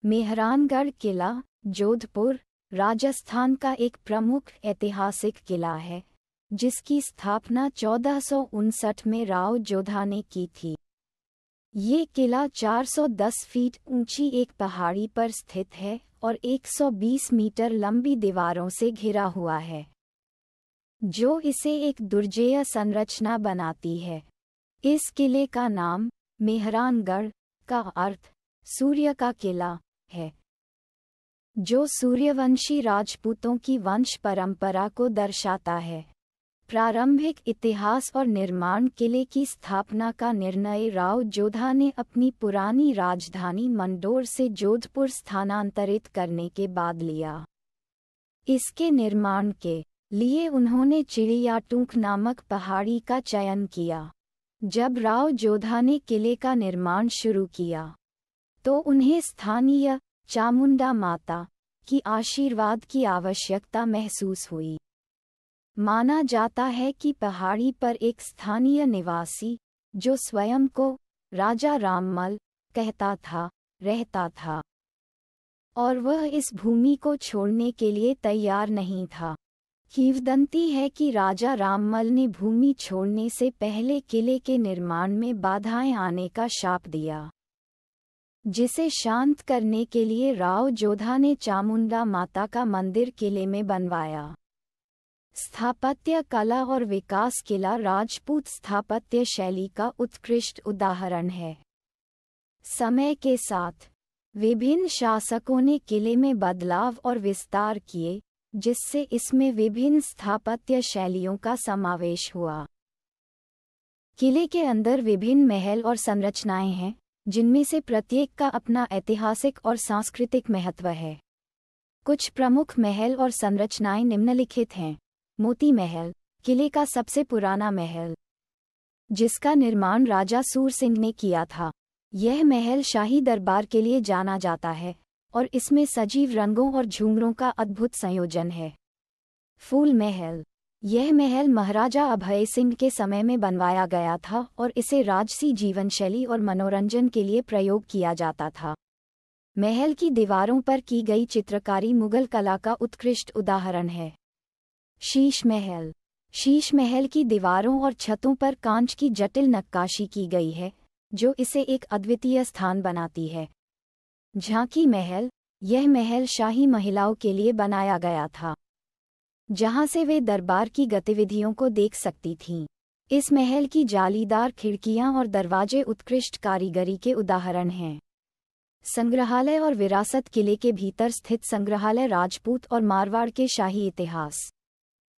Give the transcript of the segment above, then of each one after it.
मेहरानगढ़ किला जोधपुर, राजस्थान का एक प्रमुख ऐतिहासिक किला है, जिसकी स्थापना 1459 में राव जोधा ने की थी। ये किला 410 फीट ऊंची एक पहाड़ी पर स्थित है और 120 मीटर लंबी दीवारों से घिरा हुआ है, जो इसे एक दुर्जेय संरचना बनाती है। इस किले का नाम मेहरानगढ़ का अर्थ सूर्य का किला है, जो सूर्यवंशी राजपूतों की वंश परंपरा को दर्शाता है। प्रारंभिक इतिहास और निर्माण किले की स्थापना का निर्णय राव जोधा ने अपनी पुरानी राजधानी मंडोर से जोधपुर स्थानांतरित करने के बाद लिया। इसके निर्माण के लिए उन्होंने चिड़ियाटूंक नामक पहाड़ी का चयन किया। जब राव जोधा ने किले का निर्माण शुरू किया, तो उन्हें स्थानीय चामुंडा माता की आशीर्वाद की आवश्यकता महसूस हुई। माना जाता है कि पहाड़ी पर एक स्थानीय निवासी, जो स्वयं को राजा राममल कहता था, रहता था, और वह इस भूमि को छोड़ने के लिए तैयार नहीं था। किंवदंती है कि राजा राममल ने भूमि छोड़ने से पहले किले के निर्माण में बाधाएं आने का शाप दिया, जिसे शांत करने के लिए राव जोधा ने चामुंडा माता का मंदिर किले में बनवाया। स्थापत्य कला और विकास किला राजपूत स्थापत्य शैली का उत्कृष्ट उदाहरण है। समय के साथ विभिन्न शासकों ने किले में बदलाव और विस्तार किए, जिससे इसमें विभिन्न स्थापत्य शैलियों का समावेश हुआ। किले के अंदर विभिन्न महल और संरचनाएं हैं, जिनमें से प्रत्येक का अपना ऐतिहासिक और सांस्कृतिक महत्व है। कुछ प्रमुख महल और संरचनाएं निम्नलिखित हैं। मोती महल, किले का सबसे पुराना महल, जिसका निर्माण राजा सूर सिंह ने किया था। यह महल शाही दरबार के लिए जाना जाता है और इसमें सजीव रंगों और झूमरों का अद्भुत संयोजन है। फूल महल, यह महल महाराजा अभय सिंह के समय में बनवाया गया था और इसे राजसी जीवन शैली और मनोरंजन के लिए प्रयोग किया जाता था। महल की दीवारों पर की गई चित्रकारी मुगल कला का उत्कृष्ट उदाहरण है। शीश महल, शीश महल की दीवारों और छतों पर कांच की जटिल नक्काशी की गई है, जो इसे एक अद्वितीय स्थान बनाती है। झांकी महल, यह महल शाही महिलाओं के लिए बनाया गया था, जहां से वे दरबार की गतिविधियों को देख सकती थीं। इस महल की जालीदार खिड़कियां और दरवाजे उत्कृष्ट कारीगरी के उदाहरण हैं। संग्रहालय और विरासत, किले के भीतर स्थित संग्रहालय राजपूत और मारवाड़ के शाही इतिहास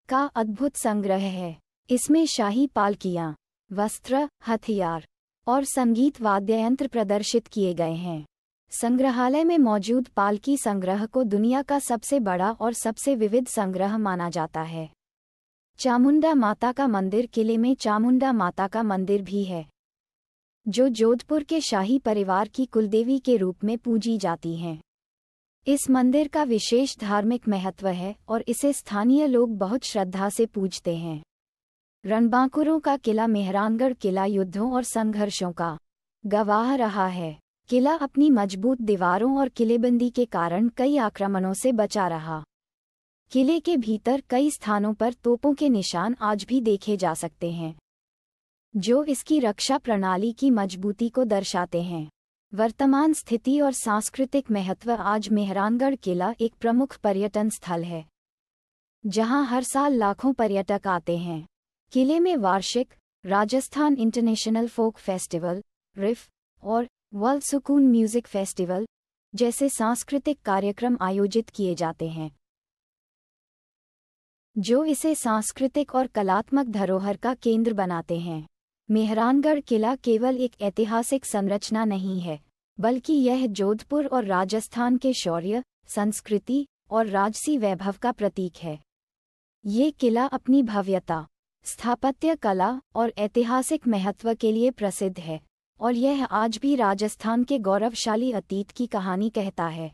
का अद्भुत संग्रह है। इसमें शाही पालकियां, वस्त्र, हथियार और संगीत वाद्ययंत्र प्रदर्शित किए गए हैं। संग्रहालय में मौजूद पालकी संग्रह को दुनिया का सबसे बड़ा और सबसे विविध संग्रह माना जाता है। चामुंडा माता का मंदिर, किले में चामुंडा माता का मंदिर भी है, जो जोधपुर के शाही परिवार की कुलदेवी के रूप में पूजी जाती हैं। इस मंदिर का विशेष धार्मिक महत्व है और इसे स्थानीय लोग बहुत श्रद्धा से पूजते हैं। रणबांकुरों का किला, मेहरानगढ़ किला युद्धों और संघर्षों का गवाह रहा है। किला अपनी मजबूत दीवारों और किलेबंदी के कारण कई आक्रमणों से बचा रहा। किले के भीतर कई स्थानों पर तोपों के निशान आज भी देखे जा सकते हैं, जो इसकी रक्षा प्रणाली की मजबूती को दर्शाते हैं। वर्तमान स्थिति और सांस्कृतिक महत्व, आज मेहरानगढ़ किला एक प्रमुख पर्यटन स्थल है, जहां हर साल लाखों पर्यटक आते हैं। किले में वार्षिक राजस्थान इंटरनेशनल फोक फेस्टिवल, रिफ और वर्ल्ड सुकून म्यूजिक फेस्टिवल जैसे सांस्कृतिक कार्यक्रम आयोजित किए जाते हैं, जो इसे सांस्कृतिक और कलात्मक धरोहर का केंद्र बनाते हैं। मेहरानगढ़ किला केवल एक ऐतिहासिक संरचना नहीं है, बल्कि यह जोधपुर और राजस्थान के शौर्य, संस्कृति और राजसी वैभव का प्रतीक है। ये किला अपनी भव्यता, स्थापत्य कला और ऐतिहासिक महत्व के लिए प्रसिद्ध है, और यह आज भी राजस्थान के गौरवशाली अतीत की कहानी कहता है।